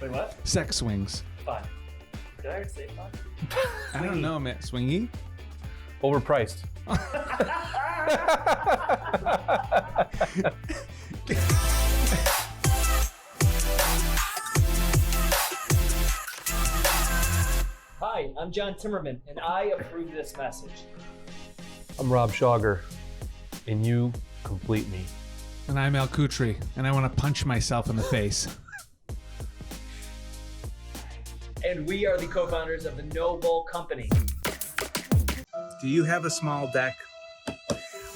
Wait, what? Sex swings. Fun. Did I already say fun? I don't know, man. Swingy? Overpriced. Hi, I'm John Timmerman, and I approve this message. I'm Rob Schauger, and you complete me. And I'm Al Kutri, and I want to punch myself in the face. And we are the co-founders of the No Bull Company. Do you have a small deck?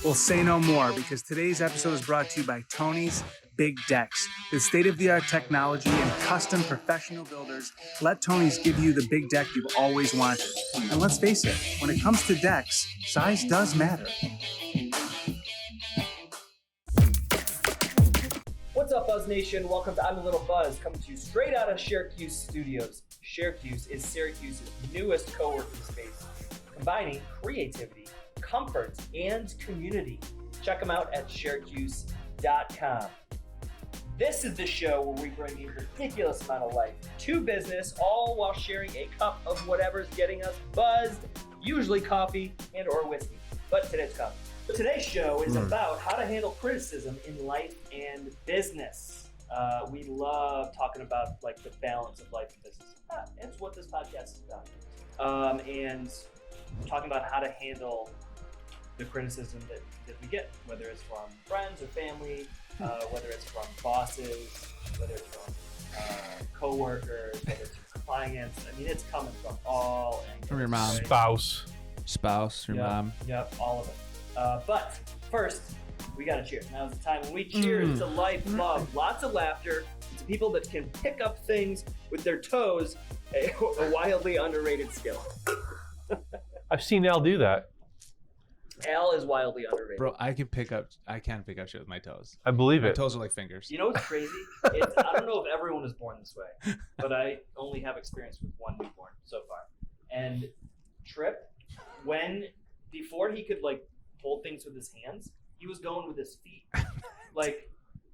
Well, say no more, because today's episode is brought to you by Tony's Big Decks. With state-of-the-art technology and custom professional builders, let Tony's give you the big deck you've always wanted. And let's face it, when it comes to decks, size does matter. What's up, Buzz Nation? Welcome to I'm a Little Buzz, coming to you straight out of Sharecuse Studios. Sharecuse is Syracuse's newest co-working space, combining creativity, comfort, and community. Check them out at sharecuse.com. This is the show where we bring a ridiculous amount of life to business, all while sharing a cup of whatever's getting us buzzed, usually coffee and or whiskey, but today's coffee. Today's show is about how to handle criticism in life and business. We love talking about like the balance of life and business. It's what this podcast is about. And talking about how to handle the criticism that we get, whether it's from friends or family, whether it's from bosses, whether it's from co-workers, whether it's from clients. I mean, it's coming from all angles. From your mom. Spouse. Your mom. Yep, all of it. But first, we gotta cheers. Now's the time when we cheers to life, love, lots of laughter, and to people that can pick up things with their toes, a wildly underrated skill. I've seen Al do that. Al is wildly underrated. Bro, I can pick up shit with my toes. I believe My it. toes are like fingers. You know what's crazy? I don't know if everyone is born this way, but I only have experience with one newborn so far. And Trip, before he could like hold things with his hands, he was going with his feet. like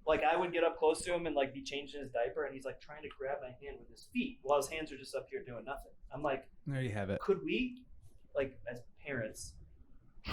I would get up close to him and like be changing his diaper, and he's like trying to grab my hand with his feet while his hands are just up here doing nothing. I'm like, there you have it. could we, like as parents,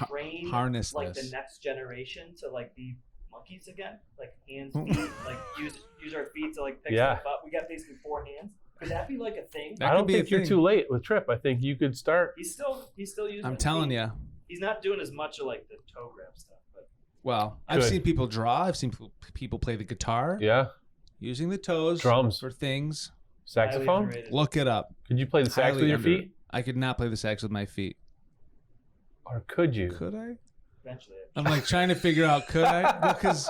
train harness like this. the next generation to like be monkeys again, like hands, feet, like use our feet to like pick stuff up. We got basically 4 hands. Could that be like a thing? I don't think you're too late with Trip. I think you could start. He's still using. I'm telling you. He's not doing as much of like the toe grab stuff, but Well, I've seen people draw. I've seen people play the guitar. Yeah. Using the toes. Drums. For things. Saxophone? Look it up. Could you play the sax with your feet? I could not play the sax with my feet. Or could you? Could I? Eventually. I'm like trying to figure out, could I? Because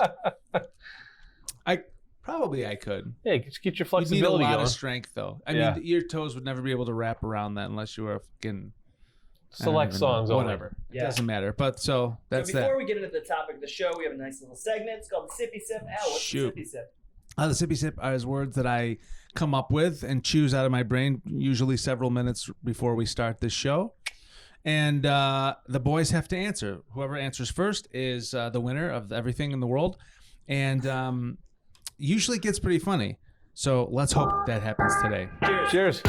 I could. Yeah, just get your You flexibility need a lot going. of strength, though. I mean, your toes would never be able to wrap around that unless you were fucking Select songs only. whatever. Yeah. It doesn't matter. But so that's before that. we get into the topic of the show, we have a nice little segment. It's called the SippySip. Al, what's Shoot. the SippySip? The SippySip is words that I come up with and choose out of my brain, usually several minutes before we start this show. And the boys have to answer. Whoever answers first is the winner of everything in the world. And usually gets pretty funny. So let's hope that happens today. Cheers.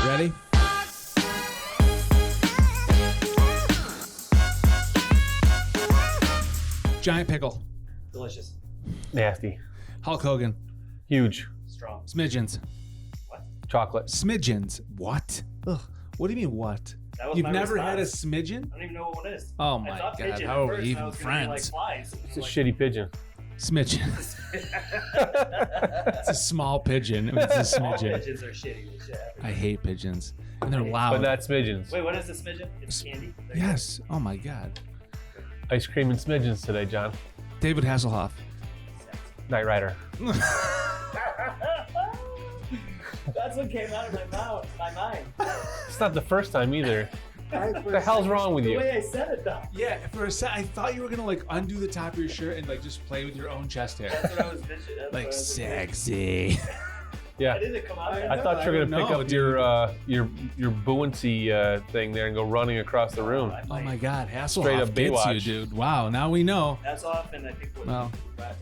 Ready? Giant pickle. Delicious. Nasty. Hulk Hogan. Huge. Strong. Smidgens. What? Chocolate. Smidgens. What? Ugh. What do you mean what? That was You've my never had a response. smidgen? I don't even know what one is. Oh I my thought God, pigeon how at are we first, and I even was gonna be friends? Like flies. It's a shitty pigeon. Smidgen. It's a small pigeon. It's a All smidgen. pigeons are shitty. They shit I hate pigeons. And they're loud. But not smidgens. Wait, what is a smidgen? It's candy? Yes. Oh my God. Ice cream and smidgens today, John. David Hasselhoff. Knight Rider. That's what came out of my mind. It's not the first time either. What the hell's wrong with The you? way I said it, though. Yeah, for a sec, I thought you were gonna like undo the top of your shirt and like just play with your own chest hair. That's what I was visioning. Like sexy. Yeah. Why did it come out? I thought you were gonna pick up your buoyancy thing there and go running across the room. Oh my God, Hasselhoff Straight up gets Baywatch. you, dude. Wow, now we know. That's often I think what Well, right.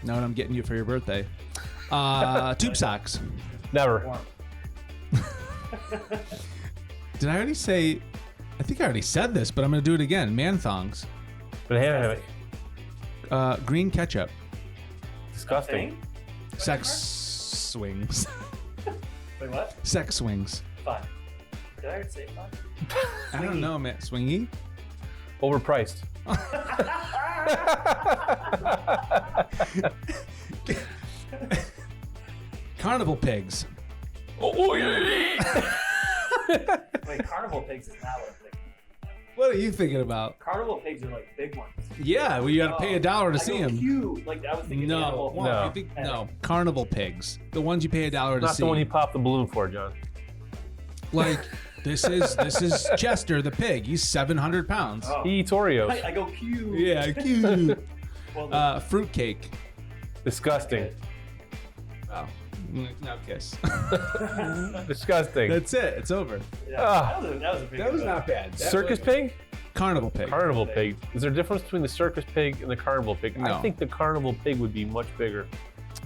know what I'm getting you for your birthday. Tube socks. Never. Warm. Did I already say? I think I already said this, but I'm gonna do it again. Man thongs. Banana hammock. Green ketchup. Disgusting. Thing? Sex swings. Wait, what? Sex swings. Fun. Did I already say fun? I don't know, man. Swingy. Overpriced. Carnival pigs. Oh yeah. Wait, carnival pigs is not what I'm thinking. What are you thinking about? Carnival pigs are like big ones. Yeah, well, you gotta pay $1 to I see go them. cute. Like I was thinking. No, animal well, No. you think, no. Carnival pigs. The ones you pay $1 to Not see. the one you popped the balloon for, John. Like this is Chester the pig. He's 700 pounds. Oh. He eats Oreos. I go cute. Yeah, cute. Well, Fruitcake. Disgusting. Oh, now kiss. Disgusting. That's it. It's over. yeah, that was a big. That was one. not bad. That Circus was- pig? Carnival pig. Carnival pig. Is there a difference between the circus pig and the carnival pig? No. I think the carnival pig would be much bigger.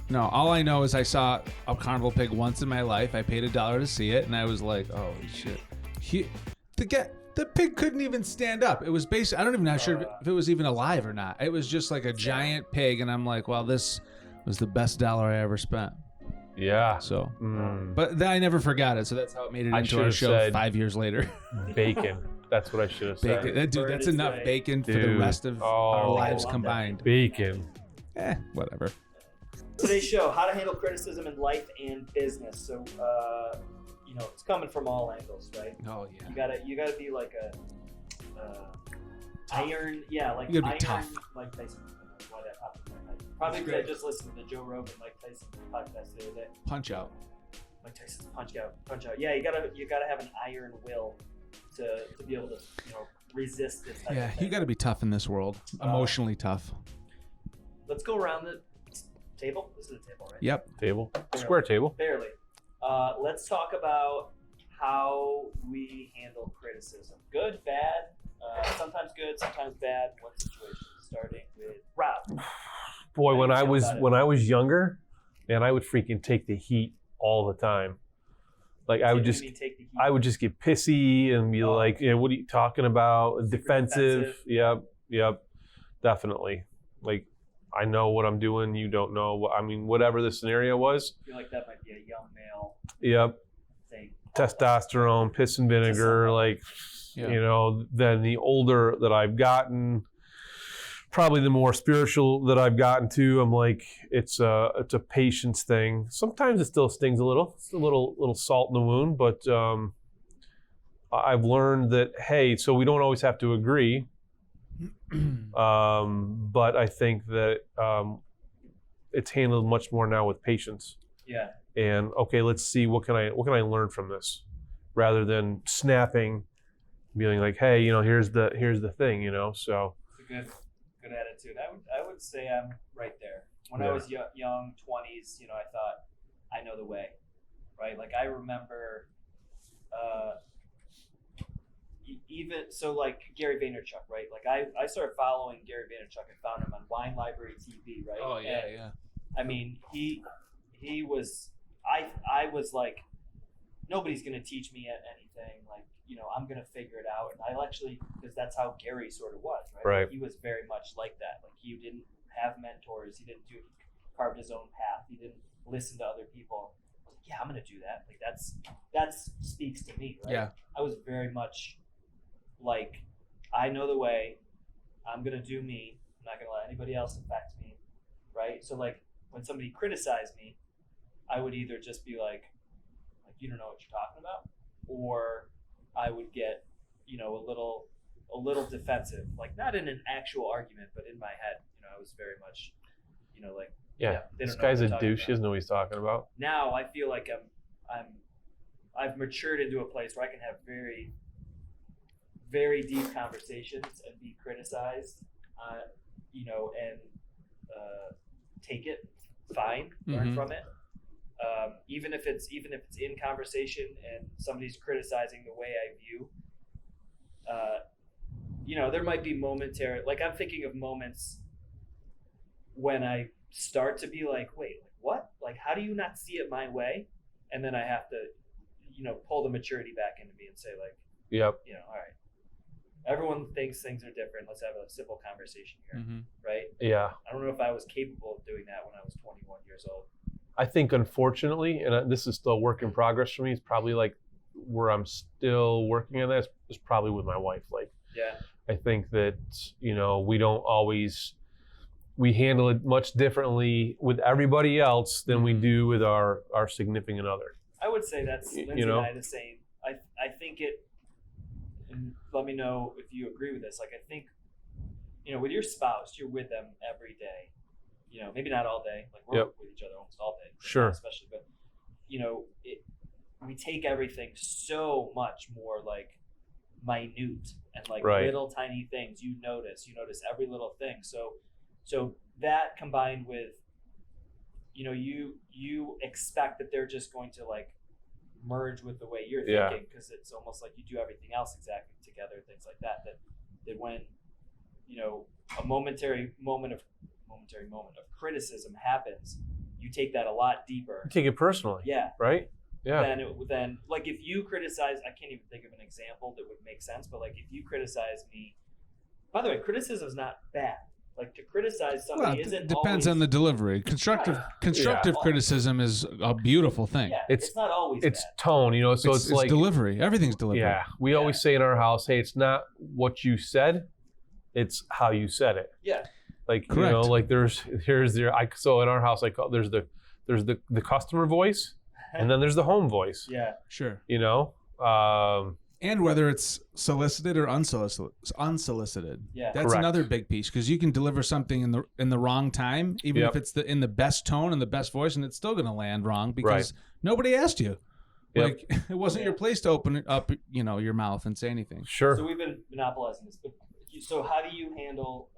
No, all I know is I saw a carnival pig once in my life. I paid $1 to see it, and I was like, "Oh shit!" The pig couldn't even stand up. It was basically, I don't even know sure if it was even alive or not. It was just like a giant pig, and I'm like, "Well, this was the best dollar I ever spent." Yeah. So, Mm, but then I never forgot it, so that's how it made it I into our should've show said- 5 years later. bacon. That's what I should have said. Bacon. Dude, that's Bird enough is bacon for the Dude. rest of our Oh. lives I love combined. Bacon. Whatever. Today's show: how to handle criticism in life and business. So, it's coming from all angles, right? Oh yeah. You gotta be like a iron. Yeah, like You gotta be iron. tough. Mike Tyson. Why that popped in my head. Probably because I just listened to the Joe Rogan Mike Tyson podcast the other day. Punch out. Mike Tyson's punch out. Yeah, you gotta have an iron will to be able to resist this type Yeah, of thing. you got to be tough in this world. Emotionally tough. Let's go around the table. This is a table, right? Yep. Table. Square table. Barely. Let's talk about how we handle criticism. Good, bad, sometimes good, sometimes bad. What situation? Starting with Rob. Boy, How when do you I feel was about it? when I was younger, man, I would freaking take the heat all the time. Like I would Didn't just mean take the heat. I would just get pissy and be Oh. like, what are you talking about? Defensive. defensive. Yep. Definitely. Like, I know what I'm doing. You don't know. I mean, whatever the scenario was. I feel like that might be a young male Yep. thing. Testosterone, piss and vinegar. Like, Yeah. then the older that I've gotten, probably the more spiritual that I've gotten to, I'm like, it's a patience thing. Sometimes it still stings a little. It's a little salt in the wound, but I've learned that, hey, so we don't always have to agree. But I think that it's handled much more now with patience. Yeah. And okay, let's see what can I learn from this, rather than snapping, being like, hey, here's the thing, So It's a good attitude. I would say I'm right there. When I Yeah. was young, 20s, I thought I know the way, right? Like I remember, even so, like Gary Vaynerchuk, right? Like I started following Gary Vaynerchuk and found him on Wine Library TV, right? Oh yeah, And, yeah. I mean, he was. I was like, nobody's gonna teach me anything. Like, I'm gonna figure it out. And I actually, because that's how Gary sort of was, right? Right. He was very much like that. Like he didn't have mentors. He carved his own path. He didn't listen to other people. I was like, yeah, I'm gonna do that. Like that speaks to me, right? Yeah. I was very much like, I know the way. I'm gonna do me. I'm not gonna let anybody else affect me, right? So like when somebody criticized me, I would either just be like you don't know what you're talking about, or I would get a little defensive, like not in an actual argument, but in my head, I was very much like yeah, they this don't know guy's what a they're talking douche. about. He doesn't know what he's talking about. Now I feel like I've matured into a place where I can have very, very deep conversations and be criticized, and take it, fine, learn Mhm. from it. Even if it's in conversation and somebody's criticizing the way I view, there might be momentary. Like I'm thinking of moments when I start to be like, wait, what? Like, how do you not see it my way? and then I have to, pull the maturity back into me and say like, Yep. All right, everyone thinks things are different. Let's have a simple conversation here, right? Yeah. I don't know if I was capable of doing that when I was 21 years old. I think unfortunately, and this is still a work in progress for me, it's probably like where I'm still working on that is probably with my wife. Like, yeah, I think that, we handle it much differently with everybody else than we do with our significant other. I would say that's Lindsay and I the same. I think it, and let me know if you agree with this. Like, I think, with your spouse, you're with them every day. Maybe not all day. Like, we're with each other almost all day. Sure. Especially, but, we take everything so much more like minute and like little tiny things. You notice every little thing. So that combined with, you expect that they're just going to like merge with the way you're thinking, because it's almost like you do everything else exactly together, things like that. That when, a momentary moment of criticism happens, you take that a lot deeper. You take it personally. Yeah. Right? Yeah. Then like if you criticize, I can't even think of an example that would make sense, but like if you criticize me, by the way, criticism is not bad. Like, to criticize somebody isn't depends always, on the delivery. Constructive criticism is a beautiful thing. Yeah, it's not always it's bad. tone, so it's like delivery. Everything's delivery. Yeah, we always say in our house, hey, it's not what you said, it's how you said it. Yeah, correct. Like so in our house, there's the customer voice, and then there's the home voice. Yeah, sure. And whether it's solicited or unsolicited. Yeah, that's correct. Another big piece, because you can deliver something in the wrong time, even if it's in the best tone and the best voice, and it's still going to land wrong because nobody asked you. Yep. Like, it wasn't your place to open it up, your mouth and say anything. Sure. So we've been monopolizing this, but so how do you handle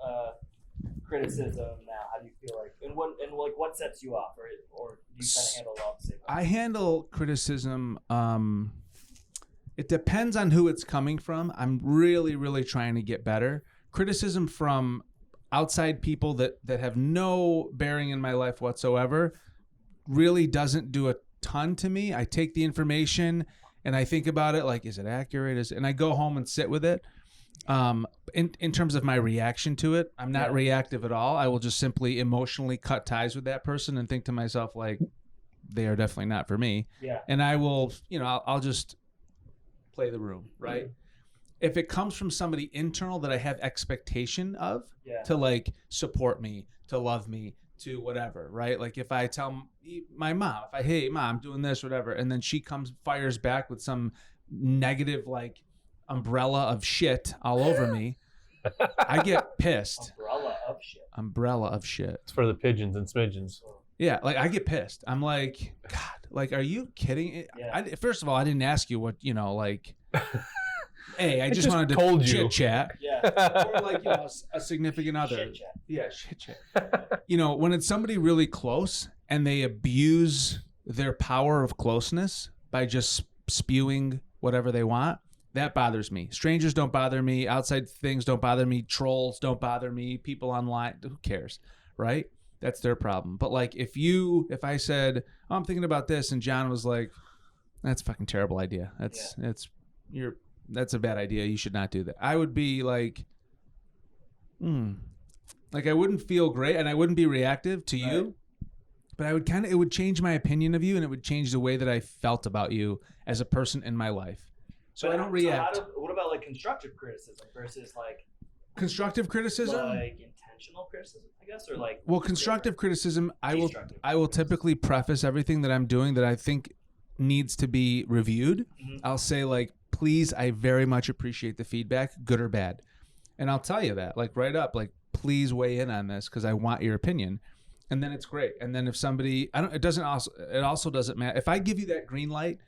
criticism now? How do you feel like, and what sets you off, or do you kind of handle it all at the same time? I handle criticism. It depends on who it's coming from. I'm really, really trying to get better. Criticism from outside people that have no bearing in my life whatsoever really doesn't do a ton to me. I take the information and I think about it like, is it accurate? And I go home and sit with it. In terms of my reaction to it, I'm not reactive at all. I will just simply emotionally cut ties with that person and think to myself, like, they are definitely not for me. Yeah. And I will, I'll just play the room, right? If it comes from somebody internal that I have expectation of to like support me, to love me, to whatever, right? Like if I tell my mom, hey mom, I'm doing this, whatever, and then she fires back with some negative like umbrella of shit all over me, I get pissed. Umbrella of shit. It's for the pigeons and smidgens. Yeah, like I get pissed. I'm like, God, like, are you kidding? Yeah. First of all, I didn't ask you what, like, hey, I just wanted to told chit you. chat. Yeah. Or like, a significant other. Shit chat. Yeah, shit chat. When it's somebody really close and they abuse their power of closeness by just spewing whatever they want, that bothers me. Strangers don't bother me. Outside things don't bother me. Trolls don't bother me. People online, who cares, right? That's their problem. But like if I said, oh, I'm thinking about this, and John was like, that's a fucking terrible idea. That's a bad idea. You should not do that. I would be like, like I wouldn't feel great, and I wouldn't be reactive to you, but it would change my opinion of you, and it would change the way that I felt about you as a person in my life. So I don't react. What about like constructive criticism versus like constructive criticism? Like intentional criticism, I guess, or like. Well, constructive criticism, I will typically preface everything that I'm doing that I think needs to be reviewed. Mm-hmm. I'll say like, please, I very much appreciate the feedback, good or bad, and I'll tell you that like right up, like please weigh in on this because I want your opinion, and then it's great. And then if somebody, it also doesn't matter if I give you that green light,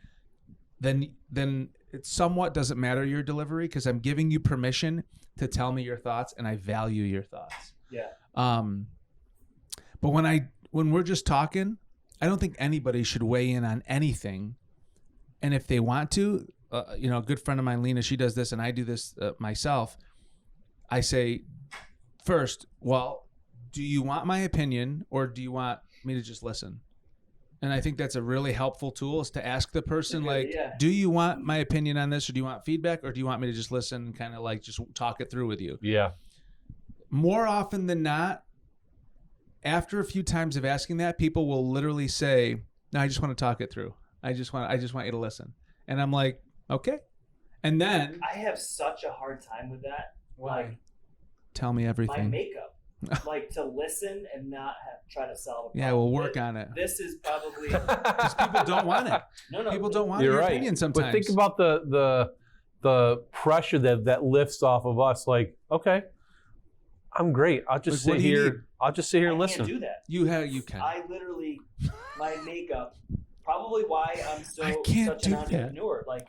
then it somewhat doesn't matter your delivery because I'm giving you permission to tell me your thoughts, and I value your thoughts. Yeah. But when we're just talking, I don't think anybody should weigh in on anything. And if they want to, a good friend of mine, Lena, she does this, and I do this myself. I say, first, well, do you want my opinion, or do you want me to just listen? And I think that's a really helpful tool is to ask the person, Okay, like, yeah. do you want my opinion on this, or do you want feedback, or do you want me to just listen and kind of like just talk it through with you? Yeah. More often than not, after a few times of asking that, people will literally say, no, I just want to talk it through. I just want you to listen. And I'm like, okay. And then I have such a hard time with that. Why? Like, tell me my everything. makeup. Like, to listen and not try to solve a problem. Yeah, we'll work on it. This is probably... Because people don't want it. No. People don't want You're your right. opinion sometimes. But think about the pressure that lifts off of us. Like, okay, I'm great. I'll just Like, what sit do you need? here. I'll just sit here and I listen. can't do that. You can. I literally, my makeup, probably why I'm I can't such an do that. entrepreneur. Like,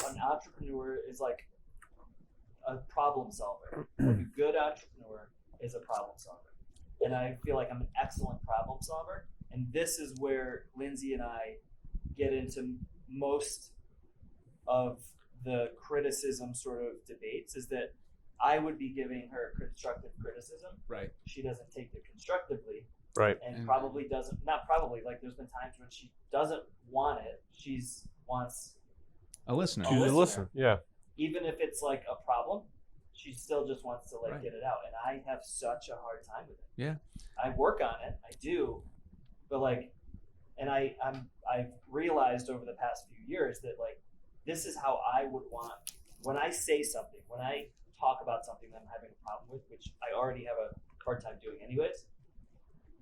an entrepreneur is like a problem solver. Like, a good entrepreneur is a problem solver. And I feel like I'm an excellent problem solver. And this is where Lindsay and I get into most of the criticism sort of debates, is that I would be giving her constructive criticism. Right. She doesn't take it constructively. Right. And probably doesn't, not probably, like, there's been times when she doesn't want it. Wants A listener. Choose to listener. listen. Yeah. even if it's like a problem, she still just wants to like Right. get it out, and I have such a hard time with it. Yeah. I work on it, I do, but like, and I've realized over the past few years that like this is how I would want when I say something, when I talk about something that I'm having a problem with, which I already have a hard time doing anyways.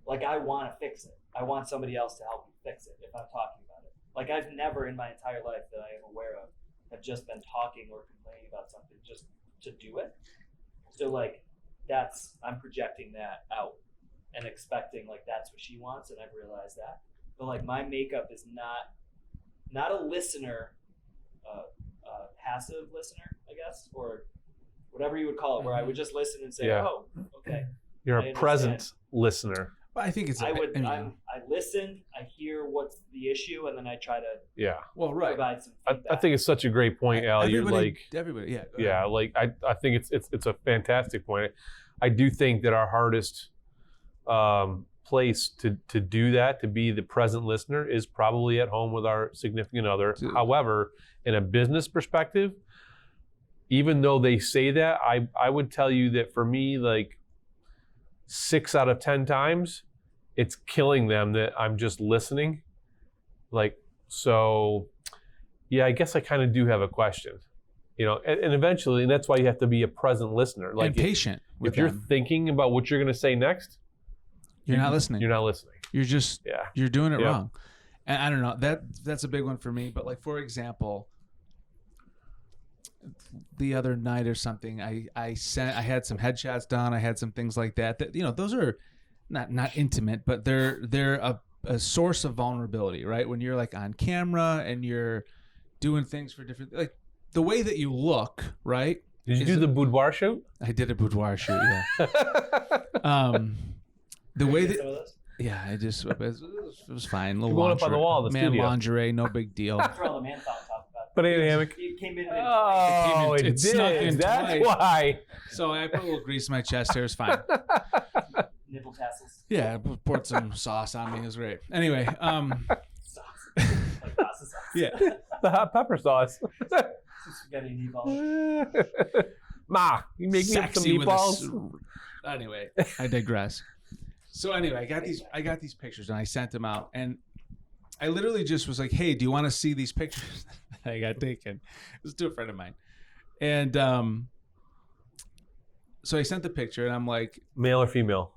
Like, I want to fix it. I want somebody else to help me fix it if I'm talking about it. Like, I've never in my entire life that I am aware of have just been talking or complaining about something just to do it. So like, I'm projecting that out and expecting like that's what she wants, and I've realized that. But like, my makeup is not a listener, passive listener, I guess, or whatever you would call it, where I would just listen and say, Yeah. "Oh, okay." You're I a present listener. But I think it's. I listen, I hear what's the issue, and then I try to Yeah. Well, right. provide some I feedback. think it's such a great point, Al. You're like, everybody. Yeah. go yeah, ahead. like I think it's a fantastic point. I do think that our hardest place to do that, to be the present listener, is probably at home with our significant other. Dude. However, in a business perspective, even though they say that, I would tell you that for me, like 6 out of 10 times, it's killing them that I'm just listening. Like, so yeah, I guess I kind of do have a question, you know, and eventually, and that's why you have to be a present listener. Like, and patient with if you're them. thinking about what you're going to say next, You're not listening. You're not listening. You're just. Yeah. You're doing it Yep. wrong. And I don't know. That's a big one for me. But like, for example, the other night or something, I had some headshots done. I had some things like that. That, you know, those are not intimate, but they're a source of vulnerability, right? When you're like on camera and you're doing things for different, like the way that you look, right? Did you do the boudoir shoot? I did a boudoir shoot, yeah. The way Get some that, of those? yeah, it was fine. Little Going up on the wall in the man studio. lingerie, no big deal. That's where all the man thought talk about. Banana hammock. It came in. Oh, It it snuck in did. That's twice. why. So I put a little grease in my chest hair. It was fine. Nipple tassels. Yeah, I poured some sauce on me. It was great. Anyway, Sauce. Like pasta sauce. yeah. The hot pepper sauce. Some spaghetti meatballs. Ma, you make me up some Sexy with a meatballs? Anyway, I digress. So anyway, I got these pictures and I sent them out, and I literally just was like, "Hey, do you want to see these pictures that I got taken?" It was to a friend of mine, and so I sent the picture, and I'm like, Male or female?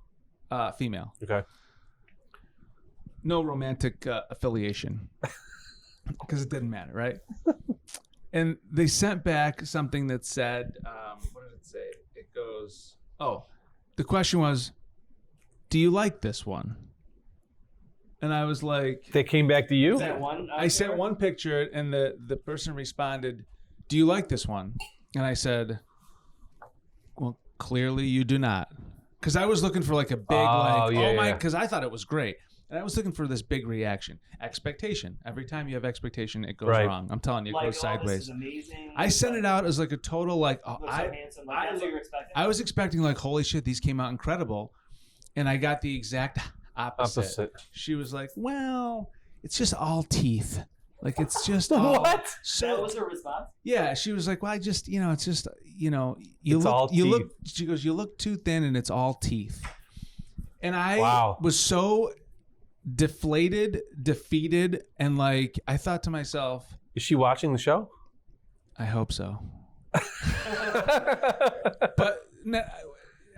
female, Okay. no romantic affiliation, because it didn't matter, right? And they sent back something that said, what did it say? It goes, the question was, do you like this one? And I was like, They came back to you? Is that one? I sent one picture, and the person responded, do you like this one? And I said, well, clearly you do not. Because I was looking for like a big, because I thought it was great. And I was looking for this big reaction. Expectation. Every time you have expectation, it goes Right. wrong. I'm telling you, it Like, goes This sideways. is amazing. I sent it out as like a total, like, Looks so handsome. Like, that's what you're expecting. I was expecting like, holy shit, these came out incredible. And I got the exact opposite. She was like, well, it's just all teeth. Like it's just all, What? That So was her response. yeah, she was like, well, I just, it's just, you It's all look. She goes, you look too thin, and it's all teeth. And I Wow. was so deflated, defeated, and like I thought to myself, Is she watching the show? I hope so. But no,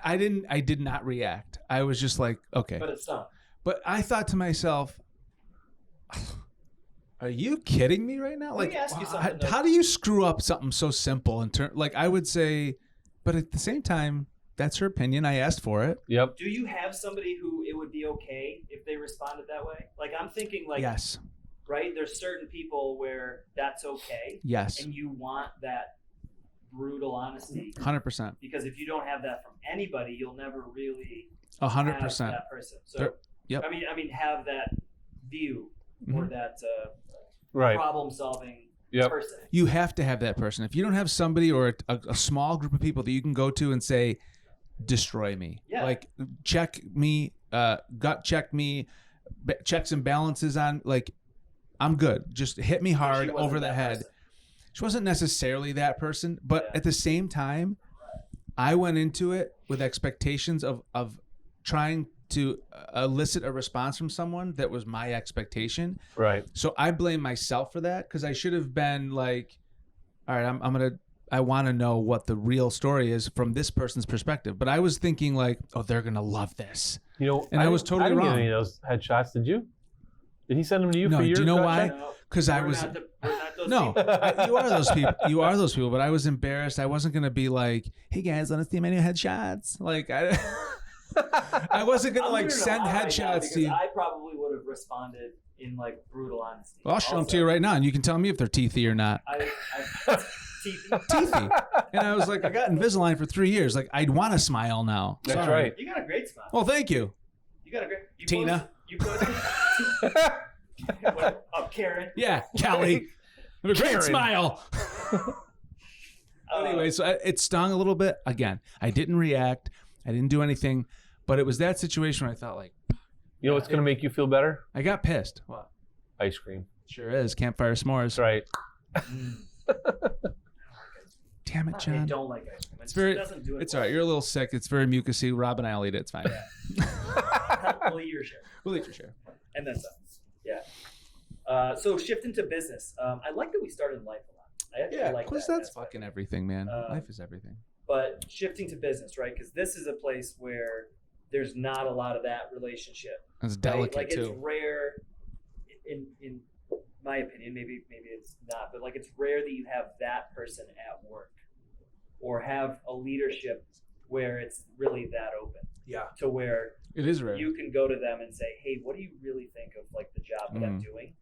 I didn't. I did not react. I was just like, okay. But it's not. But I thought to myself, are you kidding me right now? Let me ask you something, though. How do you screw up something so simple? Like I would say, but at the same time, that's her opinion. I asked for it. Yep. Do you have somebody who it would be okay if they responded that way? Like I'm thinking, like Yes. right? There's certain people where that's okay, Yes. and you want that brutal honesty 100%. because if you don't have that from anybody, you'll never really 100%. have that person. So Yep. I mean, have that view or that Right. problem-solving Yep. person. You have to have that person. If you don't have somebody or a small group of people that you can go to and say, destroy me. Yeah. Like check me, gut check me, checks and balances on, like I'm good. Just hit me hard She wasn't over the that head. person. She wasn't necessarily that person, but Yeah. at the same time, I went into it with expectations of trying to elicit a response from someone that was my expectation. Right. So I blame myself for that because I should have been like, all right, I want to know what the real story is from this person's perspective. But I was thinking like, oh, they're going to love this. And I was totally I didn't wrong. get any of those headshots. Did you? Did he send them to you No, for do your you know gut why? check? No, Because I we're was, not those no, people. you are those people. You are those people. But I was embarrassed. I wasn't going to be like, hey guys, let us see my new headshots. Like I wasn't going to I'm like wondering send why right now, headshots because to you. I probably would have responded in like brutal honesty. Well, I'll show them Also, to you right now, and you can tell me if they're teethy or not. I teethy. Teethy. And I was like, I got Invisalign for 3 years. Like, I'd want to smile now. That's Sorry. right. You got a great smile. Well, thank you. You got a great. You Tina. Karen. Yeah, Kelly. I have a great Karen. smile. Anyway, so it stung a little bit. Again, I didn't react. I didn't do anything. But it was that situation where I thought, like, You know what's going to make you feel better? I got pissed. What? Ice cream. Sure is. Campfire s'mores. That's right. Damn it, I John. don't like ice cream. It's very. It doesn't do it. It's all right. You're a little sick. It's very mucusy. Rob and I'll eat it. It's fine. We'll eat your share. We'll eat your share. And then some. Yeah. So shifting to business. I like that we started life a lot. I actually like because that that's aspect. fucking everything, man. Life is everything. But shifting to business, right? Because this is a place where there's not a lot of that relationship. It's Right? delicate Like it's too. rare. In my opinion, maybe it's not, but like it's rare that you have that person at work, or have a leadership where it's really that open. Yeah. To where It is rare. you can go to them and say, hey, what do you really think of like the job that I'm doing?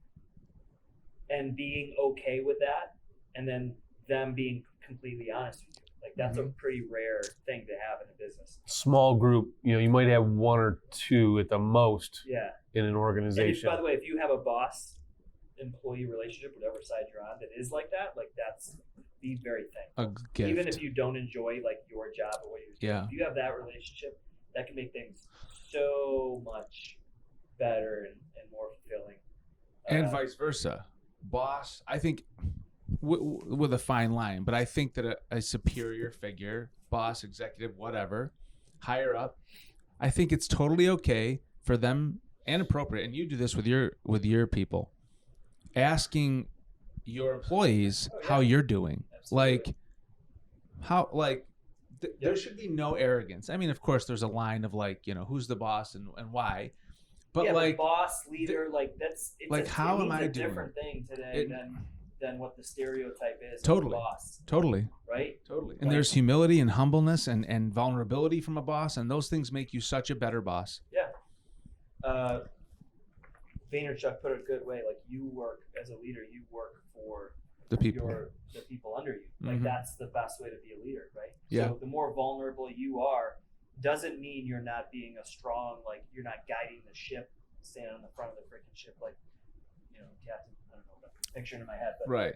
And being okay with that, and then them being completely honest with you. Like that's a pretty rare thing to have in a business. Small group. You might have one or two at the most Yeah. in an And if, organization. by the way, if you have a boss-employee relationship, whatever side you're on, that is like that, like that's the very thing. A gift. Even if you don't enjoy like your job or what you're doing, Yeah. if you have that relationship, that can make things so much better and more fulfilling. And vice versa. Boss, I think, with a fine line, but I think that a superior figure, boss, executive, whatever, higher up, I think it's totally okay for them and appropriate. And you do this with your people, asking your employees how you're doing. Absolutely. There should be no arrogance. I mean, of course, there's a line of like, who's the boss and why. But yeah, like, but boss, leader, like it's like, how it am means I a doing? different thing today than what the stereotype is Totally. of a boss, totally. right? Totally. And Like- there's humility and humbleness and vulnerability from a boss, and those things make you such a better boss. Yeah. Vaynerchuk put it a good way. Like you work as a leader, you work for The people. the people under you. Like Mhm. that's the best way to be a leader, right? Yeah. So the more vulnerable you are, doesn't mean you're not being a strong, like you're not guiding the ship, standing on the front of the freaking ship, like captain. I don't know, what I'm picturing in my head, but Right.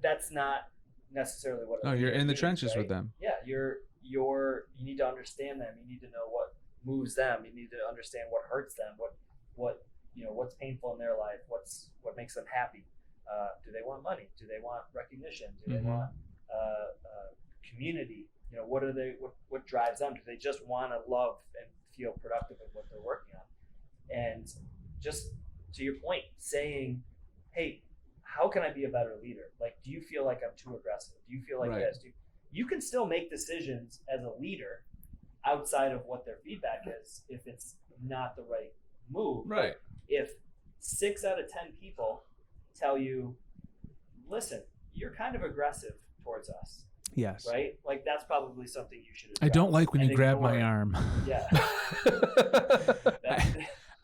that's not necessarily what. a No, you're leader in the means, trenches right? with them. Yeah, you need to understand them. You need to know what moves them. You need to understand what hurts them, what what's painful in their life, what makes them happy. Do they want money? Do they want recognition? Do they want community? What drives them? Do they just want to love and feel productive in what they're working on? And just to your point, saying, hey, how can I be a better leader? Like, do you feel like I'm too aggressive? Do you feel like this? You can still make decisions as a leader outside of what their feedback is if it's not the right move. Right. If 6 out of 10 people tell you, listen, you're kind of aggressive towards us. Yes. Right? Like, that's probably something you should address. I don't like when you grab my it. arm. Yeah.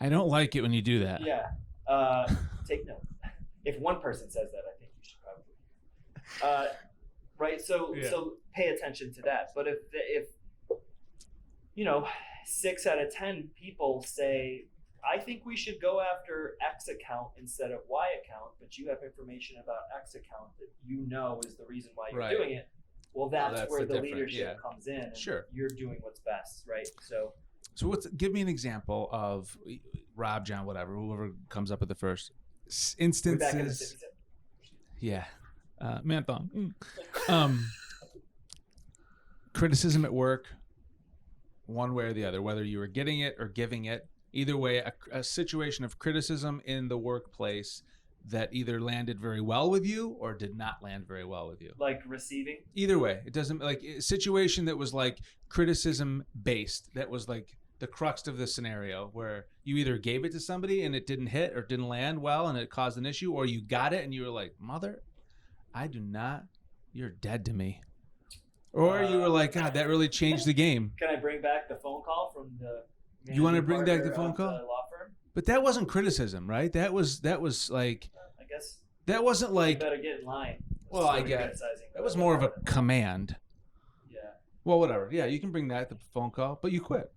I don't like it when you do that. Yeah. Take note. If one person says that, I think you should probably. Right? So pay attention to that. But if 6 out of 10 people say, I think we should go after X account instead of Y account, but you have information about X account that is the reason why you're doing it. Well, that's where the leadership comes in. And you're doing what's best, right? So give me an example of Rob, John, whatever, whoever comes up with the first instances. Yeah. Manthong. Criticism at work, one way or the other, whether you were getting it or giving it. Either way, a situation of criticism in the workplace that either landed very well with you or did not land very well with you. Like receiving? Either way. It doesn't, like, a situation that was like criticism based, that was like the crux of the scenario, where you either gave it to somebody and it didn't hit or didn't land well and it caused an issue, or you got it and you were like, mother, you're dead to me. Or you were like, God, that really changed the game. Can I bring back the phone call from the... You want to bring back the phone call? The law firm? But that wasn't criticism, right? That was like... I guess... That wasn't like... You better get in line. Well, I guess. That was more of a command. Yeah. Well, whatever. Yeah, you can bring that, the phone call, but you quit.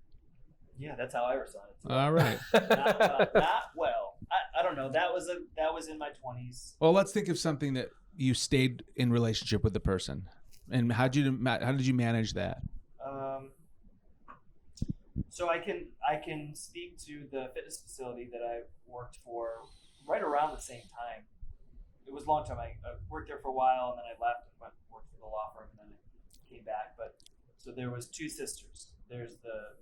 Yeah, that's how I responded. All right. Not well. I don't know. That was in my 20s. Well, let's think of something that you stayed in relationship with the person. And how did you manage that? So I can speak to the fitness facility that I worked for right around the same time. It was a long time. I worked there for a while, and then I left and went and worked for the law firm, and then I came back. But so there was 2 sisters. There's the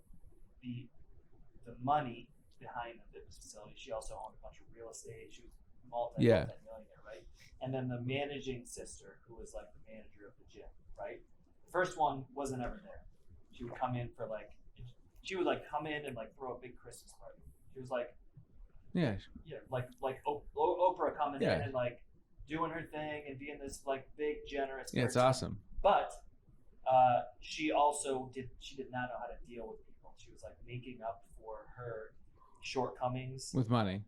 money behind the fitness facility. She also owned a bunch of real estate. She was multi-millionaire, right? And then the managing sister, who was like the manager of the gym, right? The first one wasn't ever there. She would come in for come in and like throw a big Christmas party. She was like, like Oprah coming in and like doing her thing and being this like big generous person. Yeah, it's awesome. But she did not know how to deal with people. She was like making up for her shortcomings with money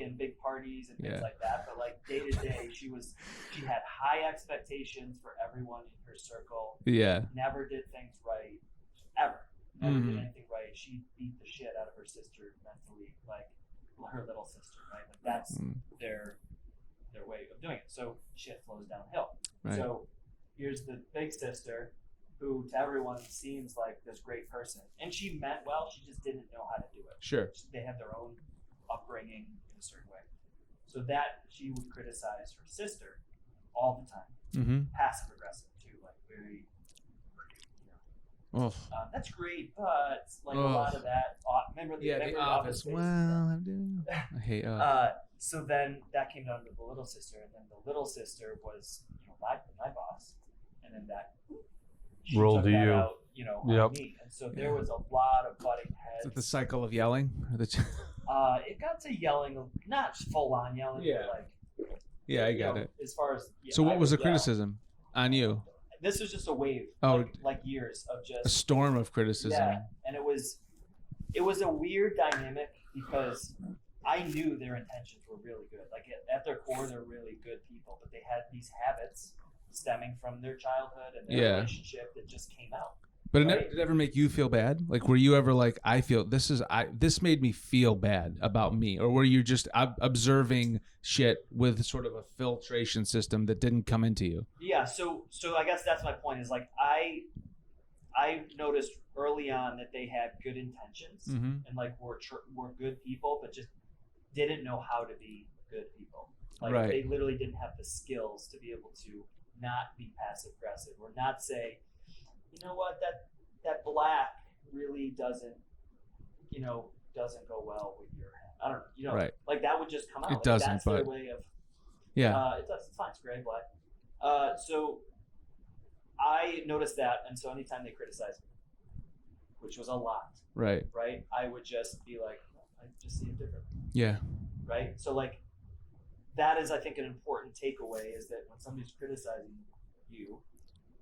and big parties and things like that. But like day to day, she had high expectations for everyone in her circle. Yeah. Never did things right, ever. Never did anything right. She beat the shit out of her sister mentally, like her little sister, right? Like that's their way of doing it. So shit flows downhill. Right. So here's the big sister, who to everyone seems like this great person, and she meant well. She just didn't know how to do it. Sure. They had their own upbringing in a certain way, so that she would criticize her sister all the time, passive aggressive too, like very. That's great, but like a lot of that. Remember the Office? Well, I do. I hate. So then that came down to the little sister, and then the little sister was my boss, and then that rolled to you. Out, on me. And so there was a lot of butting heads. Is it the cycle of yelling? It got to yelling, not full on yelling, but like. I got it. As far as. So what was the criticism on you? This was just a wave, like years of just a storm of criticism. Yeah, and it was a weird dynamic because I knew their intentions were really good. Like at their core, they're really good people, but they had these habits stemming from their childhood and their relationship that just came out. But did it ever make you feel bad? Like, were you ever like, this made me feel bad about me? Or were you just observing shit with sort of a filtration system that didn't come into you? Yeah. So I guess that's my point is like, I noticed early on that they had good intentions and like were good people, but just didn't know how to be good people. Like Right. they literally didn't have the skills to be able to not be passive aggressive or not say, you know what, that black really doesn't go well with your head. I don't know, Right. like that would just come out. It Like, doesn't, that's but their way of. yeah. It does. It's fine. It's gray, black. So I noticed that, and so anytime they criticized me, which was a lot, Right. right, I would just be like, I just see it differently, Yeah. right? So like, that is, I think, an important takeaway is that when somebody's criticizing you,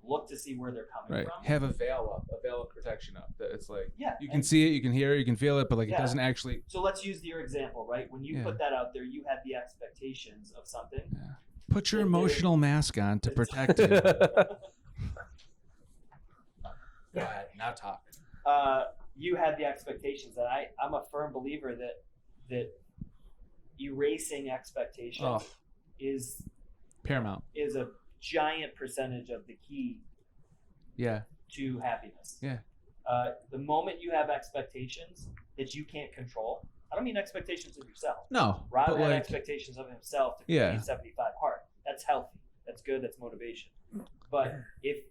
look to see where they're coming Right. from. Have a veil up, a veil of protection up. That it's like Yeah, you can and- see it, you can hear it, you can feel it, but like Yeah. it doesn't actually. So let's use your example, right? When you Yeah. put that out there, you had the expectations of something. Yeah. Put your And they- emotional mask on to protect you. Go ahead. Now talk. You had the expectations, and I'm a firm believer that erasing expectations Oh. is Paramount. a giant percentage of the key Yeah. to happiness. Yeah. The moment you have expectations that you can't control, I don't mean expectations of yourself. No. Rob but had like, expectations of himself to Yeah. complete 75 hard. That's healthy. That's good. That's motivation. But if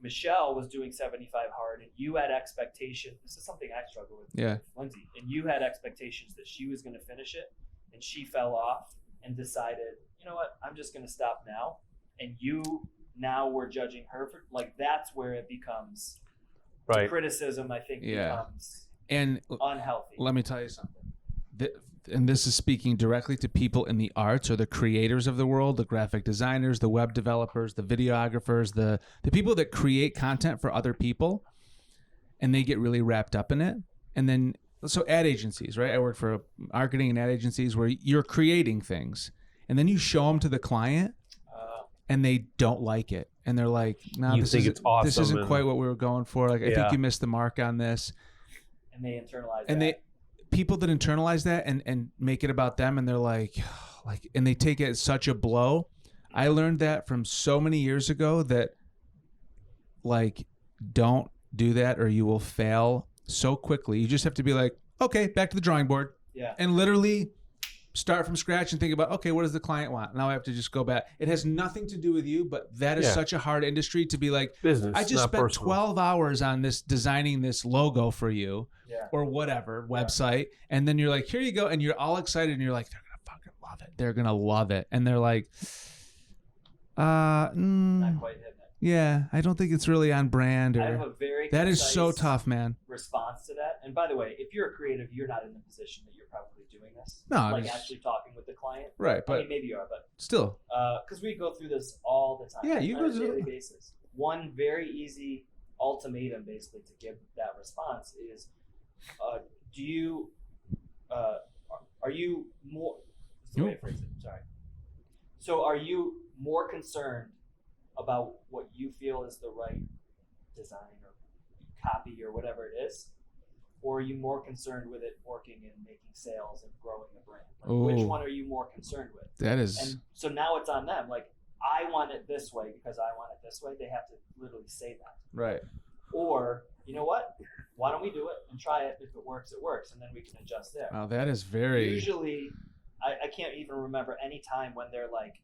Michelle was doing 75 hard and you had expectations, this is something I struggle with, Yeah. Lindsay, and you had expectations that she was going to finish it, and she fell off and decided, you know what, I'm just going to stop now, and you now were judging her for, like, that's where it becomes Right. criticism. I think Yeah. becomes and unhealthy. let me tell you something. And this is speaking directly to people in the arts or the creators of the world, the graphic designers, the web developers, the videographers, the people that create content for other people, and they get really wrapped up in it. And then, so ad agencies, right? I work for marketing and ad agencies where you're creating things, and then you show them to the client, and they don't like it. And they're like, no, You this think isn't, it's awesome this isn't and- quite what we were going for. Like, I Yeah. think you missed the mark on this. And they internalize And that. people that internalize that and make it about them, and they're like, and they take it as such a blow. I learned that from so many years ago that, like, don't do that or you will fail so quickly. You just have to be like, okay, back to the drawing board, Yeah. and literally start from scratch and think about, okay, what does the client want? Now I have to just go back. It has nothing to do with you, but that is Yeah. such a hard industry to be like, Business. I just not spent personal. 12 hours on this, designing this logo for you Yeah. or whatever website, and then you're like, here you go, and you're all excited, and you're like, they're gonna fucking love it. They're gonna love it, and they're like, Not quite hitting it. yeah, I don't think it's really on brand. I have Or a very that is so concise tough, man. response to that. And by the way, if you're a creative, you're not in the position that you're probably doing this. No, I like was- actually talking with the client. Right, I but mean, maybe you are, but still, because we go through this all the time. Yeah, you on go a through- daily basis. One very easy ultimatum, basically, to give that response is, do you, are you more? That's the way to phrase it. Sorry. So, are you more concerned about what you feel is the right design or copy or whatever it is, or are you more concerned with it working and making sales and growing a brand? Like, which Ooh. one are you more concerned with? that is And so now it's on them. Like, I want it this way because I want it this way. They have to literally say that. right. Or, you know what? Why don't we do it and try it? If it works, it works, and then we can adjust there. Wow, that is very Usually, I can't even remember any time when they're like,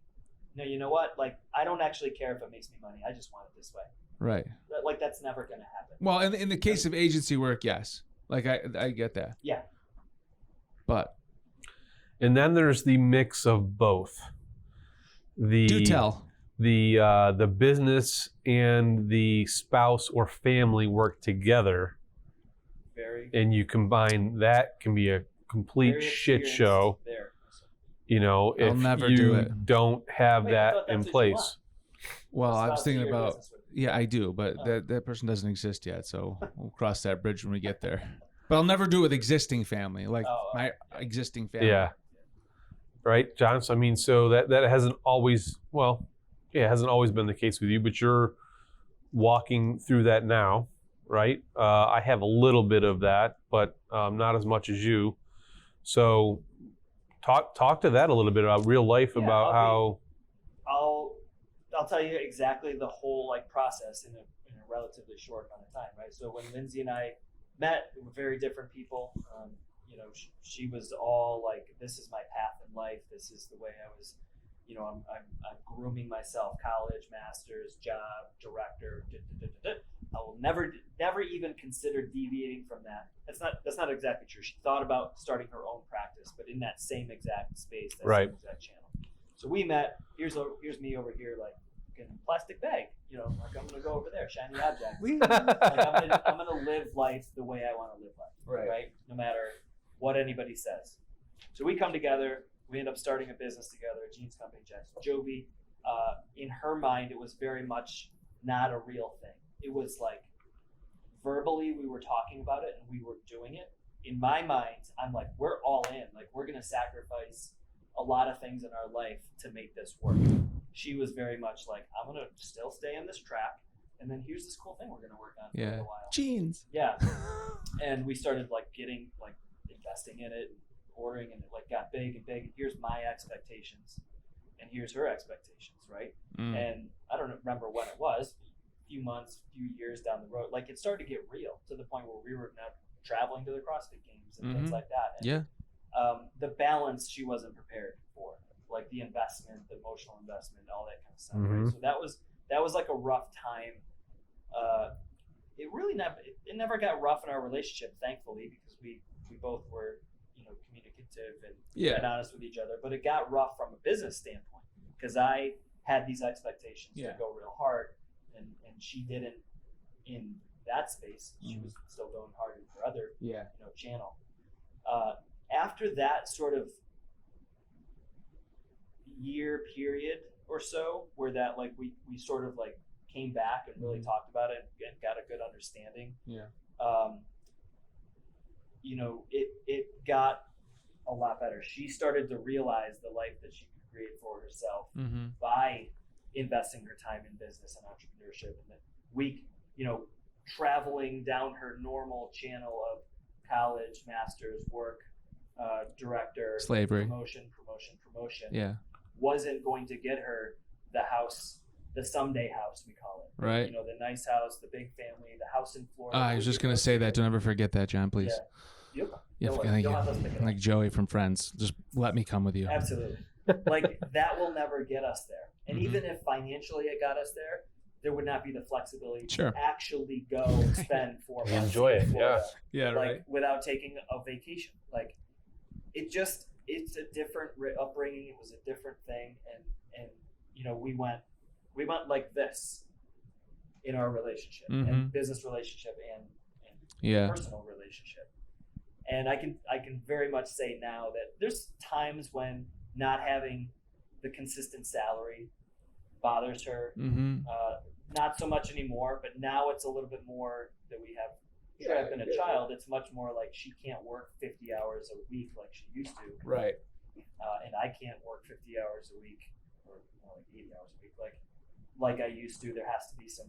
no, you know what? Like, I don't actually care if it makes me money. I just want it this way. right. Like, that's never going to happen. Well, in the case of agency work, yes, like I get that, Yeah. but And then there's the mix of both. do tell. The business and the spouse or family work together, Very, and you combine that, can be a complete very shit experienced show. there. You know, I'll if never you do it. don't have Wait, I that thought in that's what you place. Well, I was Spouse thinking that you're about. business with. Yeah, I do, but Oh. that person doesn't exist yet, so we'll cross that bridge when we get there. But I'll never do it with existing family, like Oh, my existing family. Yeah. Right, John? So, I mean, so that hasn't always, well, yeah, it hasn't always been the case with you, but you're walking through that now, right? I have a little bit of that, but not as much as you. So talk to that a little bit about real life, Yeah, about how, I'll tell you exactly the whole like process in a relatively short amount of time, right? So when Lindsay and I met, we were very different people. she was all like, this is my path in life. This is the way I was, I'm grooming myself, college, master's, job, director, I will never even consider deviating from that. That's not exactly true. She thought about starting her own practice, but in that same exact space, that Right. same exact channel. So we met. Here's me over here, like in a plastic bag. Like I'm gonna go over there, shiny object. Like I'm gonna live life the way I want to live life, right? No matter what anybody says. So we come together. We end up starting a business together, a jeans company, Jovi. In her mind, it was very much not a real thing. It was like verbally we were talking about it and we were doing it. In my mind, I'm like, we're all in. Like we're gonna sacrifice a lot of things in our life to make this work. She was very much like, I'm gonna still stay on this track, and then here's this cool thing we're gonna work on for a little while. Jeans. Yeah. And we started like getting like investing in it, ordering, and it like got big and big. And here's my expectations, and here's her expectations, right? And I don't remember when it was, a few months, few years down the road, like it started to get real to the point where we were now traveling to the CrossFit Games and things like that. And, the balance she wasn't prepared for, like the investment, the emotional investment, all that kind of stuff. Right? So that was like a rough time. It never got rough in our relationship, thankfully, because we both were communicative and honest with each other. But it got rough from a business standpoint because I had these expectations to go real hard, and she didn't in that space. She was still going hard in her other channel. After that sort of year period or so, where that like we sort of like came back and really talked about it and got a good understanding. It got a lot better. She started to realize the life that she could create for herself by investing her time in business and entrepreneurship, and then traveling down her normal channel of college, master's, work, director, slavery, promotion, wasn't going to get her the house, the someday house, we call it. Right. The nice house, the big family, the house in Florida. I was just going to say that. Don't ever forget that, John, please. Yeah. Like Joey from Friends. Just let me come with you. Absolutely. Like that will never get us there. And even if financially it got us there would not be the flexibility to actually go spend 4 months. Enjoy it. Yeah. Like Right. without taking a vacation. Like it's a different upbringing. It was a different thing. And we went like this in our relationship and business relationship and personal relationship. And I can very much say now that there's times when not having the consistent salary bothers her. Not so much anymore, but now it's a little bit more that we have. Sure, I've been a child. It's much more like she can't work 50 hours a week like she used to. Right. And I can't work 50 hours a week or like 80 hours a week like I used to. There has to be some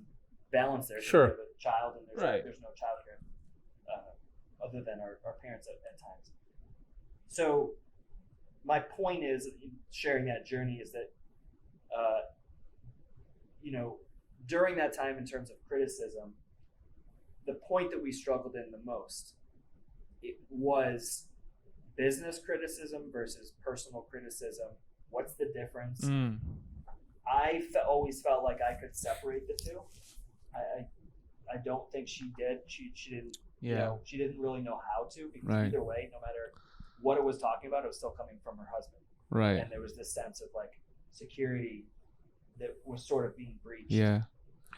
balance there. Sure. We have a child and there's no childcare other than our parents at times. So my point is in sharing that journey is that during that time in terms of criticism, the point that we struggled in the most, it was business criticism versus personal criticism. What's the difference? I always felt like I could separate the two. I don't think she did. She didn't. She didn't really know how to, because either way, no matter what it was talking about, it was still coming from her husband. Right. And there was this sense of like security that was sort of being breached.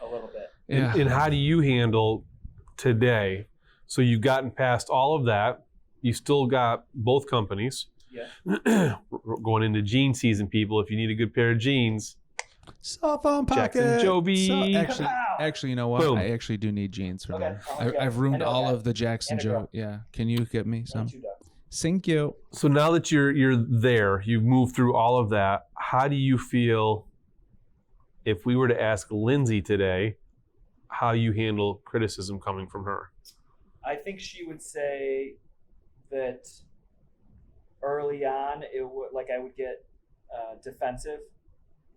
A little bit. And how do you handle today? So you've gotten past all of that. You still got both companies. Yeah. Going into jean season, people. If you need a good pair of jeans, cell phone pocket. Jackson Joby. Actually, you know what? Boom. I actually do need jeans for Okay. that. I've ruined all of the Jackson Joby. Yeah. Can you get me some? Thank you. So now that you're there, you've moved through all of that. How do you feel if we were to ask Lindsay today how you handle criticism coming from her? I think she would say that early on, it would I would get defensive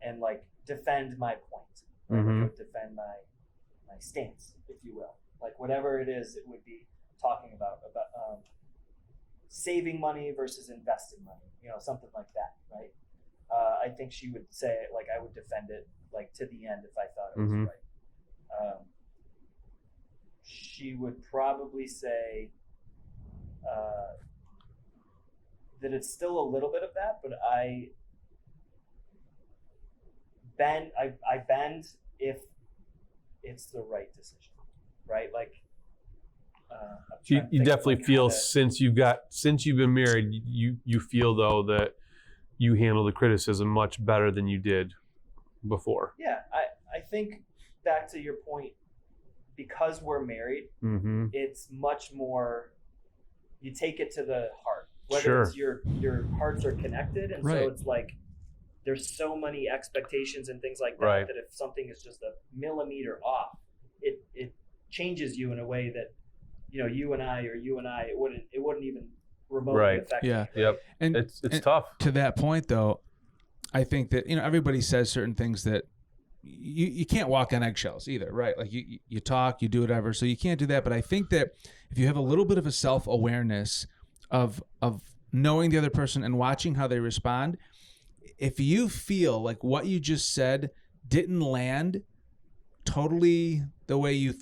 and like defend my point. I would defend my stance, if you will. Like whatever it is, it would be talking about. saving money versus investing money, something like that, right? I think she would say, like, I would defend it, like, to the end if I thought it was Mhm. right. She would probably say that it's still a little bit of that, but I bend if it's the right decision, right? Like, You definitely feel since you've been married, you feel though that you handle the criticism much better than you did before. Yeah, I think back to your point, because we're married, Mm-hmm. it's much more, you take it to the heart. Whether Sure. it's your hearts are connected, and Right. so it's like there's so many expectations and things like that Right. that if something is just a millimeter off, it changes you in a way that you and I it wouldn't even remotely Right. affect Yeah. me. Yep. And It's and tough. to that point, though, I think that everybody says certain things that you can't walk on eggshells either, right? Like you talk, you do whatever, so you can't do that. But I think that if you have a little bit of a self-awareness of knowing the other person and watching how they respond, if you feel like what you just said didn't land totally the way you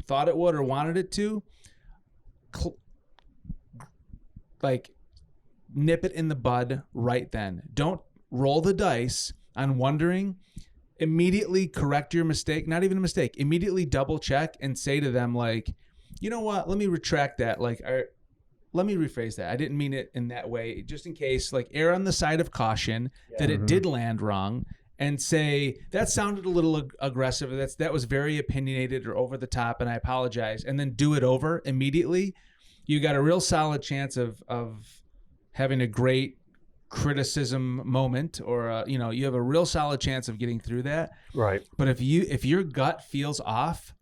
thought it would or wanted it to, like, nip it in the bud right then. Don't roll the dice on wondering. Immediately correct your mistake. Not even a mistake. Immediately double check and say to them, like, you know what? Let me retract that. Like, let me rephrase that. I didn't mean it in that way. Just in case, like, err on the side of caution that it did land wrong, and say that sounded a little aggressive. That was very opinionated or over the top, and I apologize. And then do it over immediately. You got a real solid chance of having a great criticism moment, or you have a real solid chance of getting through that. Right. But if your gut feels off,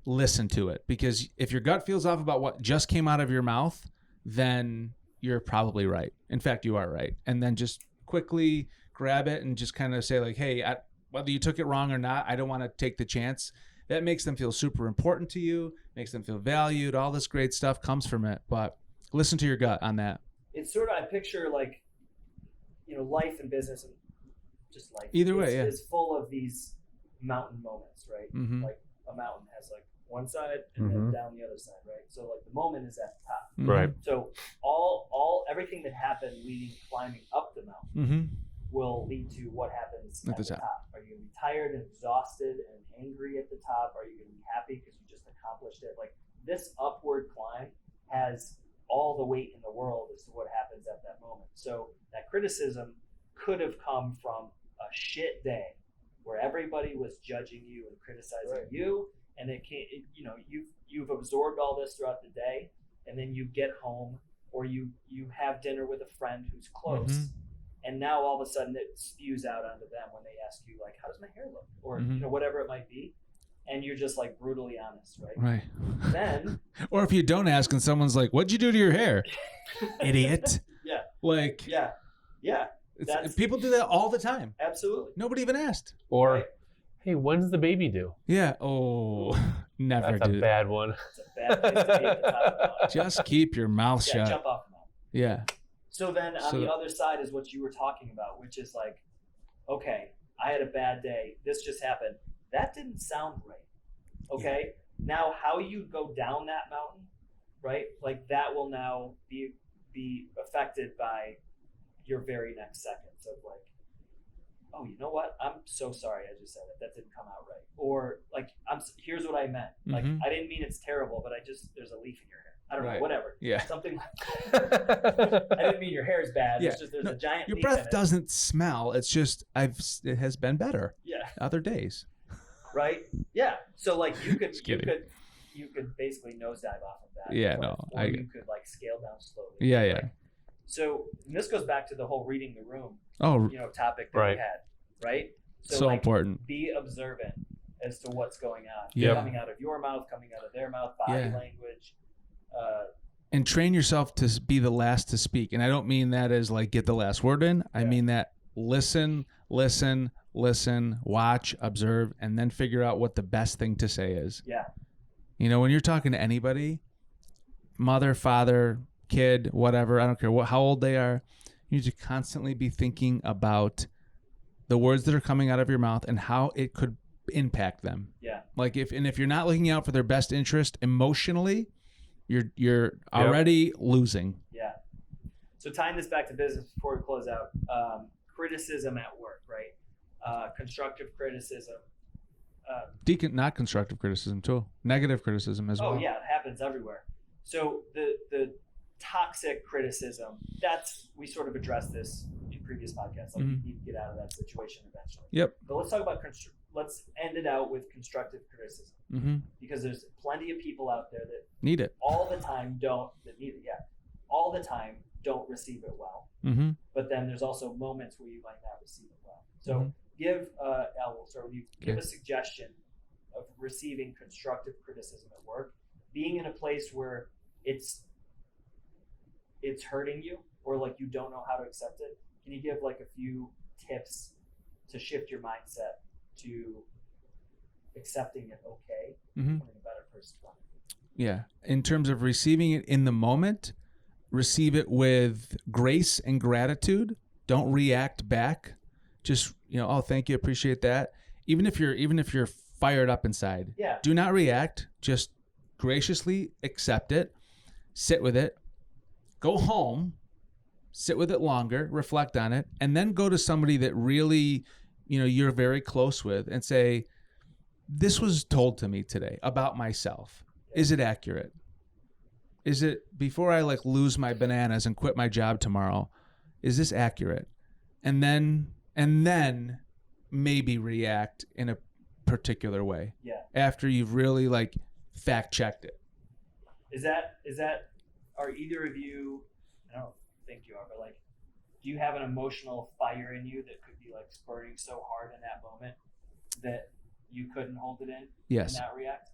listen to it, because if your gut feels off about what just came out of your mouth, then you're probably right. In fact, you are right. And then just quickly grab it and just kind of say, like, hey, whether you took it wrong or not, I don't want to take the chance. That makes them feel super important to you, makes them feel valued. All this great stuff comes from it. But listen to your gut on that. It's sort of, I picture, like, life and business and just life. Either way, is full of these mountain moments, right? Mhm. Like a mountain has like one side and then down the other side, right? So like the moment is at the top. Mhm. Right. So everything that happened climbing up the mountain Mhm. will lead to what happens At at the the top. Are you going to be tired and exhausted and angry at the top? Are you going to be happy because you just accomplished it? Like, this upward climb has all the weight in the world as to what happens at that moment. So that criticism could have come from a shit day where everybody was judging you and criticizing you, and you've absorbed all this throughout the day, and then you get home or you have dinner with a friend who's close, and now all of a sudden it spews out onto them when they ask you, like, how does my hair look, or whatever it might be, and you're just like brutally honest, right? Right. Then, or if you don't ask and someone's like, what'd you do to your hair? Idiot. Yeah. Like, yeah. People do that all the time. Absolutely. Nobody even asked. Or, Right. hey, when's the baby due? Yeah. Oh, never That's do a that. bad one. It's a bad place to be at the top of the mountain. Just keep your mouth Yeah, shut. jump off the mountain. Yeah. So then on the other side is what you were talking about, which is like, okay, I had a bad day. This just happened. That didn't sound right. Okay. Now how you go down that mountain, right? Like, that will now be affected by your very next seconds of like, oh, you know what? I'm so sorry I just said it. That didn't come out right. Or like, here's what I meant. Like, I didn't mean it's terrible, but there's a leaf in your hair. I don't know, whatever. Yeah. Something like that. I didn't mean your hair is bad. Yeah. It's just there's a giant Your leaf breath in it. doesn't smell. It's just it has been better Yeah. other days. Right? Yeah. So like you could Just kidding. you could basically nosedive off of that. Yeah, Or- no, Or I you could like scale down slowly. Yeah, Like, yeah. So and this goes back to the whole reading the room, Oh, topic that Right. we had. Right? so like, important. be observant as to what's going on. Yeah. Coming out of your mouth, coming out of their mouth, body Yeah. language. And train yourself to be the last to speak. And I don't mean that as like get the last word in. I mean that listen, watch, observe, and then figure out what the best thing to say is. Yeah. When you're talking to anybody, mother, father, kid, whatever, I don't care how old they are, you need to constantly be thinking about the words that are coming out of your mouth and how it could impact them. Yeah. Like if you're not looking out for their best interest emotionally, you're already losing. Yeah. So tying this back to business before we close out, criticism at work, right? Constructive criticism. Not constructive criticism too. Negative criticism as well. Oh yeah, it happens everywhere. So the toxic criticism, we sort of addressed this in previous podcasts. Like you need to get out of that situation eventually. Yep. But let's talk about let's end it out with constructive criticism, because there's plenty of people out there that need it all the time all the time don't receive it well. But then there's also moments where you might not receive it well. So give Al, we'll start with you. Give a suggestion of receiving constructive criticism at work, being in a place where it's hurting you, or like you don't know how to accept it. Can you give like a few tips to shift your mindset to accepting it okay, becoming a better person? Yeah. In terms of receiving it in the moment, receive it with grace and gratitude. Don't react back. Just, oh, thank you, appreciate that. Even if you're fired up inside, do not react. Just graciously accept it, sit with it, go home, sit with it longer, reflect on it, and then go to somebody that really, you're very close with and say, this was told to me today about myself. Is it accurate? Is it, before I lose my bananas and quit my job tomorrow, is this accurate? And then maybe react in a particular way. Yeah. After you've really fact checked it. Is that are either of you, I don't think you are, but do you have an emotional fire in you that could be burning so hard in that moment that you couldn't hold it in? Yes. And not react?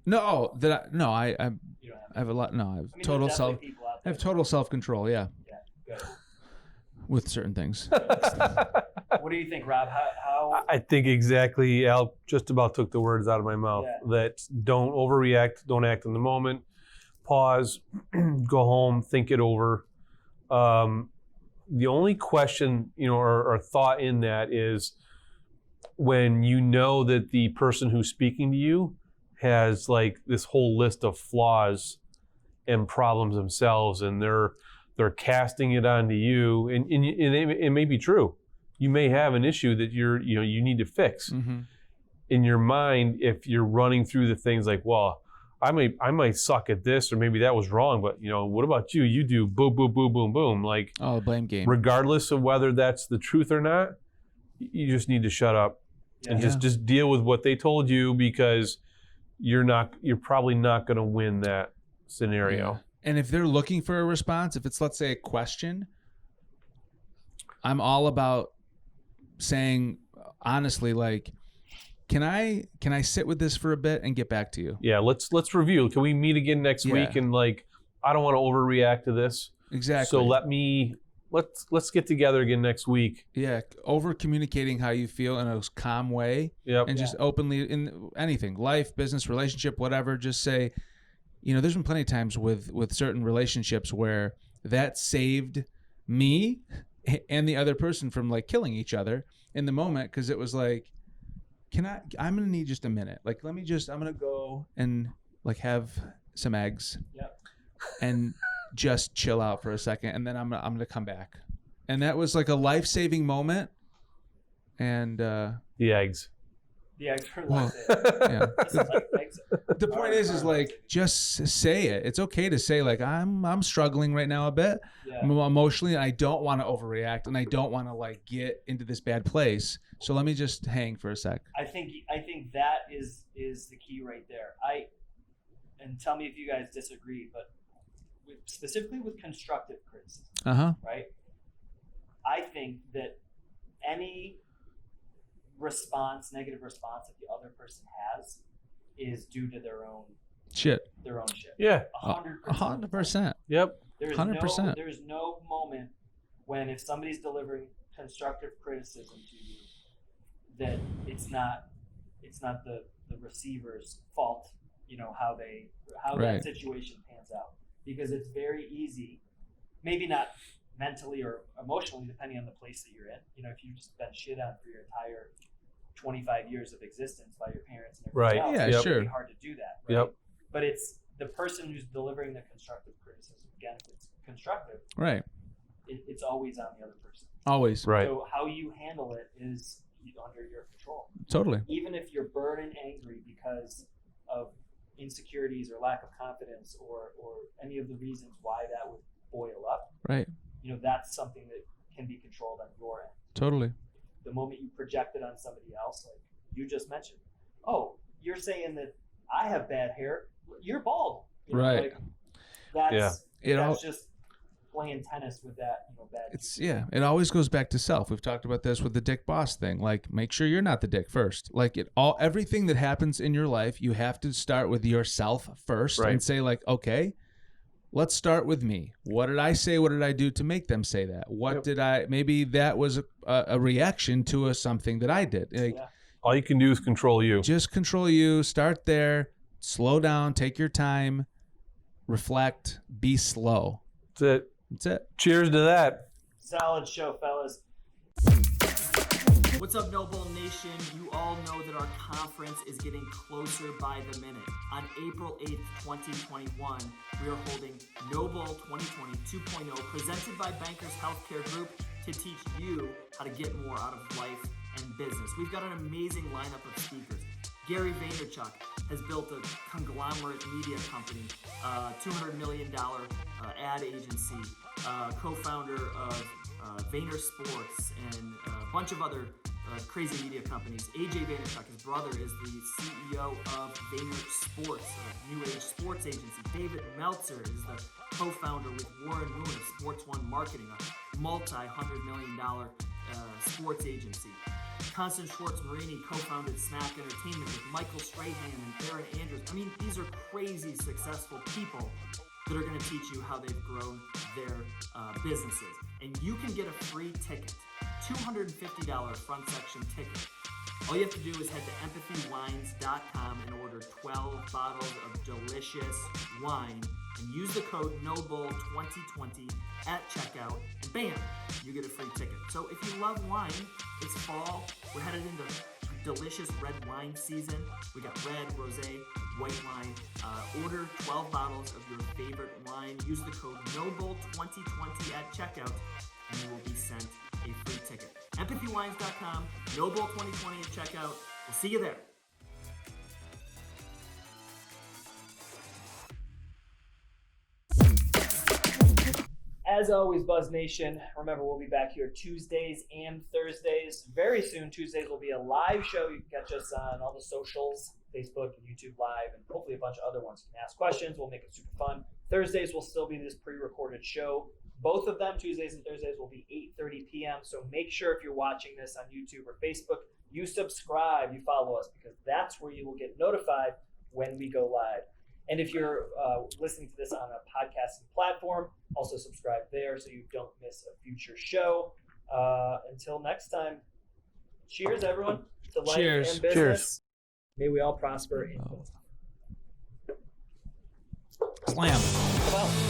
No, You don't have I have a lot. No, I have there are total definitely people out there. total self-control. Yeah. Yeah. Good. With certain things. What do you think, Rob? How? I think exactly. Al just about took the words out of my mouth. Yeah. That don't overreact, don't act in the moment. Pause, go home, think it over. The only question, or thought in that is when you know that the person who's speaking to you has this whole list of flaws and problems themselves, and they're casting it onto you, and it may be true. You may have an issue that you need to fix. In your mind, if you're running through the things well, I might suck at this, or maybe that was wrong, but what about you? You do boom, boom, boom, boom, boom. Blame game. Regardless of whether that's the truth or not, you just need to shut up and just deal with what they told you, because you're probably not going to win that scenario. Yeah. And if they're looking for a response, if it's, let's say, a question, I'm all about saying honestly, can I sit with this for a bit and get back to you? Yeah, let's review. Can we meet again next week? And I don't want to overreact to this. Exactly. So let's get together again next week. Yeah, over communicating how you feel in a calm way. Yep. And just openly in anything, life, business, relationship, whatever, just say, there's been plenty of times with certain relationships where that saved me and the other person from killing each other in the moment, because it was I'm going to need just a minute. I'm going to go and have some eggs and just chill out for a second. And then I'm going to come back. And that was a life-saving moment. And, the eggs. The eggs are yeah. The point is just say it. It's okay to say I'm struggling right now a bit. Yeah. Emotionally, and I don't want to overreact, and I don't want to get into this bad place. So let me just hang for a sec. I think that is the key right there. And tell me if you guys disagree, but specifically with constructive criticism, right? I think that any negative response that the other person has is due to their own shit. Yeah. 100%. Yep. There's 100%. There's no moment when, if somebody's delivering constructive criticism to you, that it's not the receiver's fault, how that situation pans out. because it's very easy, maybe not mentally or emotionally, depending on the place that you're in. You know, if you've just been shit on for your entire 25 years of existence by your parents and everything else, Yeah, it's sure. really hard to do that. Right? Yep. But it's the person who's delivering the constructive criticism. Again, if it's constructive, Right. it's always on the other person. Always. Right. So how you handle it is under your control. Totally. Even if you're burning angry because of insecurities or lack of confidence or any of the reasons why that would boil up, Right. you know, that's something that can be controlled on your end. Totally. The moment you project it on somebody else, like you just mentioned, oh, you're saying that I have bad hair, you're bald. You know, Right. like, that's It all- that's just playing tennis with that, you know, bad. It always goes back to self. We've talked about this with the dick boss thing. Like, make sure you're not the dick first. Like, everything that happens in your life, you have to start with yourself first and say, like, okay, let's start with me. What did I say? What did I do to make them say that? What did I? Maybe that was a reaction to something that I did. Like, All you can do is control you. just control you. Start there. Slow down. Take your time. Reflect. Be slow. That's it. That's it. Cheers to that. Solid show, fellas. What's up, Noble Nation? You all know that our conference is getting closer by the minute. On April 8th, 2021, we are holding Noble 2020 2.0, presented by Bankers Healthcare Group, to teach you how to get more out of life and business. We've got an amazing lineup of speakers. Gary Vaynerchuk has built a conglomerate media company, $200 million ad agency, co-founder of Vayner Sports and a bunch of other crazy media companies. AJ Vaynerchuk, his brother, is the CEO of Vayner Sports, a new age sports agency. David Meltzer is the co-founder with Warren Moon of Sports One Marketing, a multi-$100 million sports agency. Constance Schwartz-Marini co-founded Smack Entertainment with Michael Strahan and Aaron Andrews. I mean, these are crazy successful people that are going to teach you how they've grown their businesses. And you can get a free ticket, $250 front section ticket. All you have to do is head to empathywines.com and order 12 bottles of delicious wine and use the code NOBLE2020 at checkout, and bam, you get a free ticket. So if you love wine, it's fall, we're headed into delicious red wine season. We got red, rosé, white wine. Order 12 bottles of your favorite wine. Use the code NOBLE2020 at checkout, and you will be sent a free ticket. empathywines.com, NOBLE2020 at checkout. We'll see you there. As always, Buzz Nation, remember we'll be back here Tuesdays and Thursdays. Very soon, Tuesdays will be a live show. You can catch us on all the socials, Facebook and YouTube Live, and hopefully a bunch of other ones. You can ask questions. We'll make it super fun. Thursdays will still be this pre-recorded show. Both of them, Tuesdays and Thursdays, will be 8:30 p.m. So make sure if you're watching this on YouTube or Facebook, you subscribe, you follow us, because that's where you will get notified when we go live. And if you're listening to this on a podcasting platform, also subscribe there so you don't miss a future show. Until next time, cheers, everyone, to life and business. Cheers. May we all prosper in both. Slam. Come out.